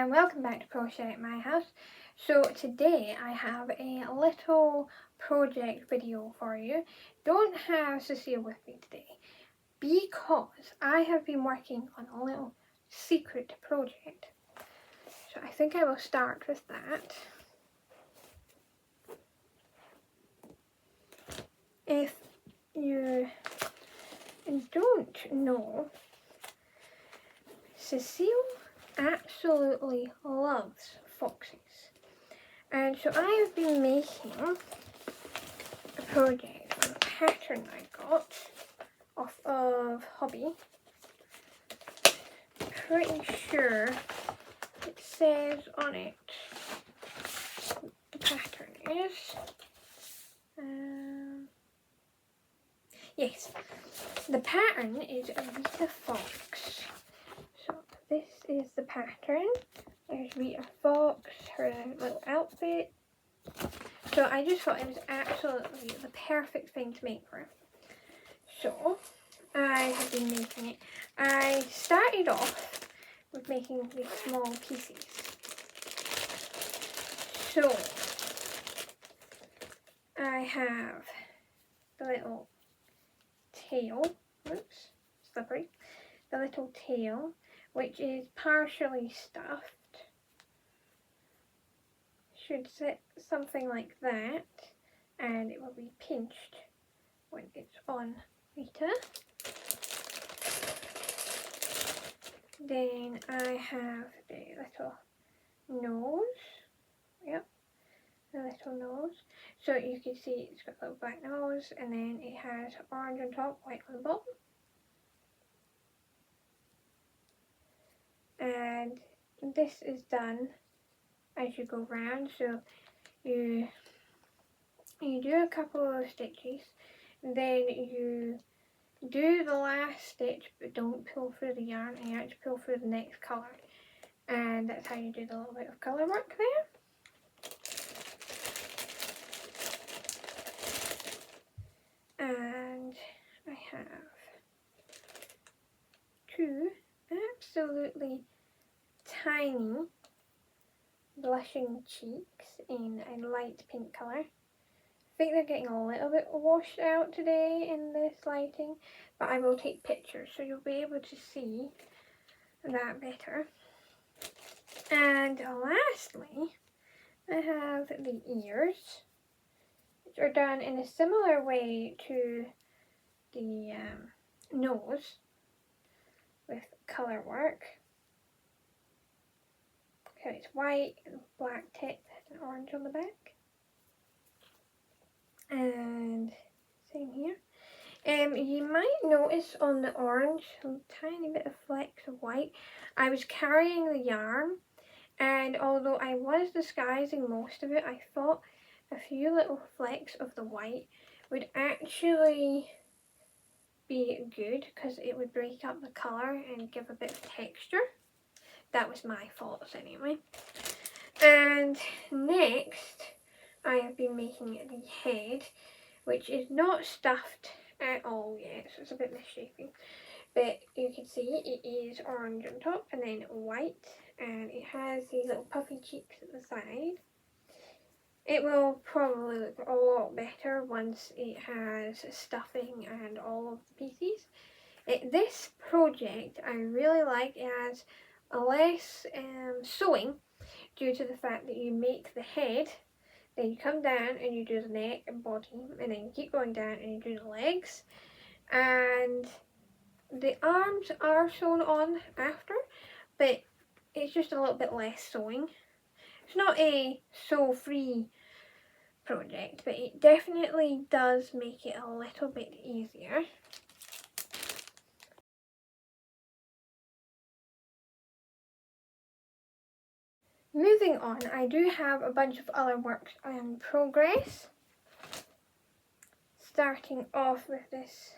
and welcome back to Crochet at My House. So today I have a little project video for you. Don't have Cecile with me today because I have been working on a little secret project. So I think I will start with that. If you don't know, Cecile absolutely loves foxes, and so I have been making a project on a pattern I got off of Hobby. Pretty sure it says on it the pattern is yes, the pattern is a Rita fox. So this is the pattern. There's Rita fox, her little outfit. So I just thought it was absolutely the perfect thing to make for her. So I have been making it. I started off with making these small pieces. So I have the little tail, oops, slippery, the little tail, which is partially stuffed. Should sit something like that, and it will be pinched when it's on Rita. Then I have the little nose, yep, the little nose. So you can see it's got a little black nose, and then it has orange on top, white on the bottom. And this is done as you go round, so you do a couple of stitches, and then you do the last stitch but don't pull through the yarn, and you actually pull through the next colour, and that's how you do the little bit of colour work there. And I have two absolutely tiny blushing cheeks in a light pink colour. I think they're getting a little bit washed out today in this lighting, but I will take pictures so you'll be able to see that better. And lastly, I have the ears, which are done in a similar way to the nose with colour work. So it's white and black tip and orange on the back. And same here. You might notice on the orange a tiny bit of flecks of white. I was carrying the yarn, and although I was disguising most of it, I thought a few little flecks of the white would actually be good because it would break up the colour and give a bit of texture. That was my thoughts anyway. And next I have been making the head, which is not stuffed at all yet, so it's a bit misshapen, but you can see it is orange on top and then white, and it has these little puffy cheeks at the side. It will probably look a lot better once it has stuffing and all of the pieces. This project I really like. It has less sewing due to the fact that you make the head, then you come down and you do the neck and body, and then you keep going down and you do the legs, and the arms are sewn on after, but it's just a little bit less sewing. It's not a sew free project, but it definitely does make it a little bit easier. Moving on, I do have a bunch of other works in progress. Starting off with this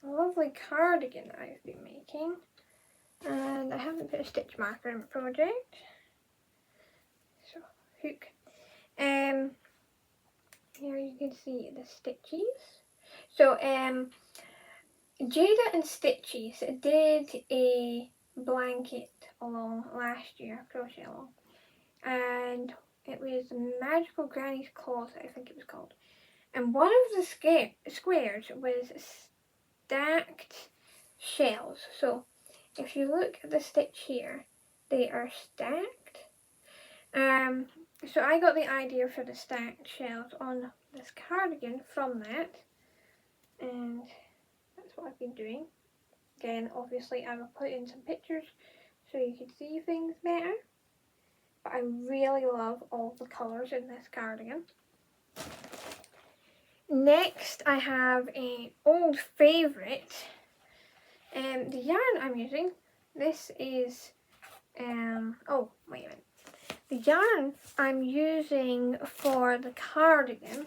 lovely cardigan I've been making, and I haven't put a stitch marker in the project, so hook. Here you can see the stitches. So Jada and Stitches did a blanket along last year, crochet along, and it was Magical Granny's Closet, I think it was called. And one of the squares was stacked shells. So if you look at the stitch here, they are stacked. So I got the idea for the stacked shells on this cardigan from that, and that's what I've been doing. Again, obviously I will put in some pictures so you can see things better, but I really love all the colours in this cardigan. Next I have an old favourite, the yarn I'm using. This is, oh wait a minute. The yarn I'm using for the cardigan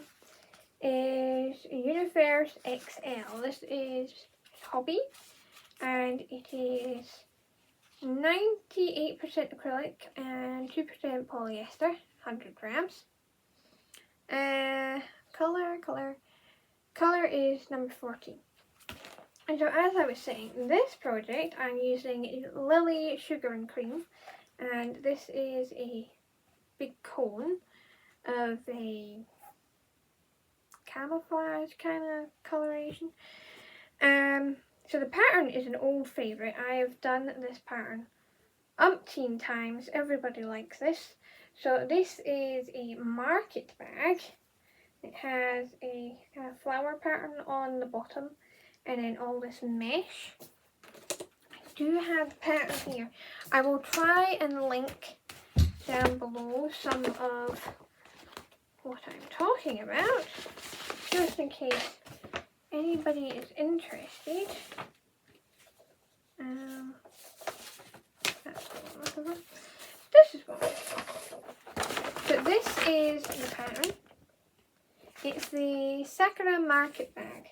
is Universe XL. This is Hobby, and it is 98% acrylic and 2% polyester, 100 grams. Color is number 14. And so as I was saying, this project I'm using Lily Sugar and Cream, and this is a big cone of a camouflage kind of coloration. So the pattern is an old favourite. I have done this pattern umpteen times. Everybody likes this. So this is a market bag. It has a kind of flower pattern on the bottom and then all this mesh. I do have the pattern here. I will try and link down below some of what I'm talking about, just in case anybody is interested. That's what I'm looking for. This is what I'm looking for. So this is the pattern. It's the Sakura market bag.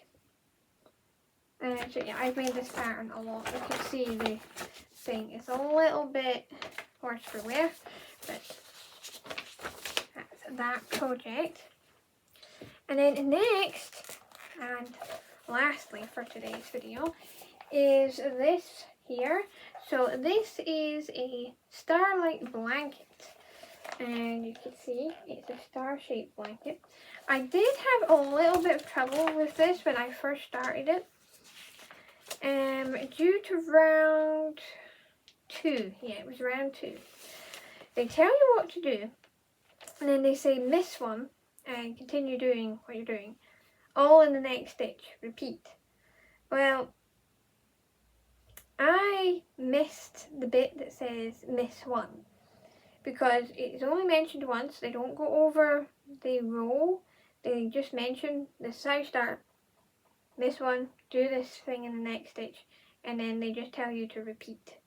So yeah, I've made this pattern a lot. You can see the thing is a little bit worse for wear, but that's that project. And then next, and lastly for today's video, is this here. So this is a starlight blanket, and you can see it's a star-shaped blanket. I did have a little bit of trouble with this when I first started it, due to round 2. Yeah, it was round 2. They tell you what to do, and then they say miss one and continue doing what you're doing, all in the next stitch, repeat. Well, I missed the bit that says miss one because it's only mentioned once. They don't go over the row, they just mention the side start, miss one, do this thing in the next stitch, and then they just tell you to repeat.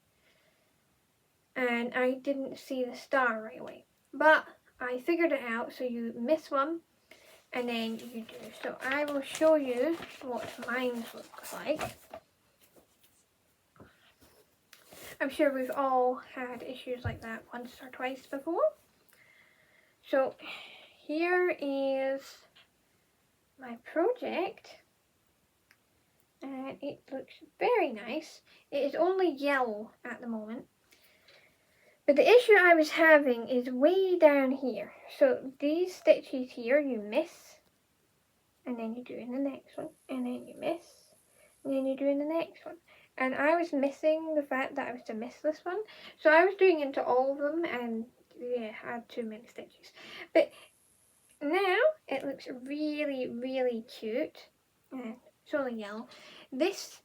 And I didn't see the star right away, but I figured it out. So you miss one and then you do. So I will show you what mine looks like. I'm sure we've all had issues like that once or twice before. So here is my project, and it looks very nice. It is only yellow at the moment, but the issue I was having is way down here. So these stitches here you miss, and then you do in the next one, and then you miss, and then you do in the next one. And I was missing the fact that I was to miss this one, so I was doing into all of them, and yeah, I had too many stitches. But now it looks really, really cute. It's only yellow. This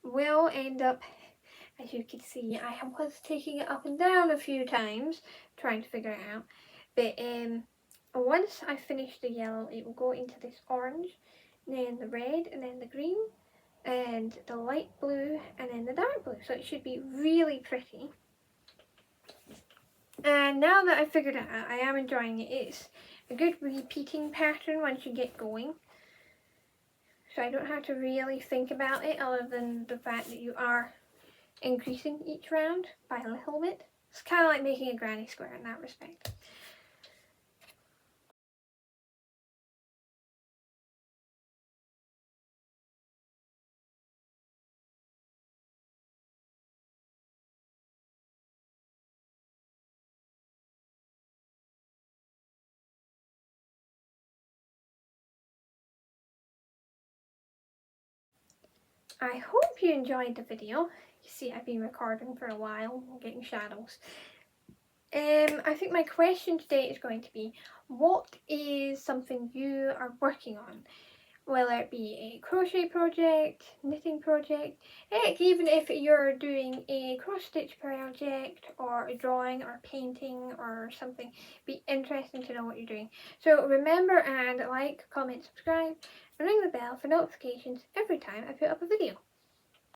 will end up, as you can see, I was taking it up and down a few times trying to figure it out. But once I finish the yellow, it will go into this orange, then the red, and then the green, and the light blue, and then the dark blue. So it should be really pretty. And now that I've figured it out, I am enjoying it. It's a good repeating pattern once you get going. So I don't have to really think about it other than the fact that you are increasing each round by a little bit. It's kind of like making a granny square in that respect. I hope you enjoyed the video. You see, I've been recording for a while, getting shadows. I think my question today is going to be, what is something you are working on? Whether it be a crochet project, knitting project, heck, even if you're doing a cross stitch project or a drawing or painting or something, be interesting to know what you're doing. So remember and like, comment, subscribe, and ring the bell for notifications every time I put up a video.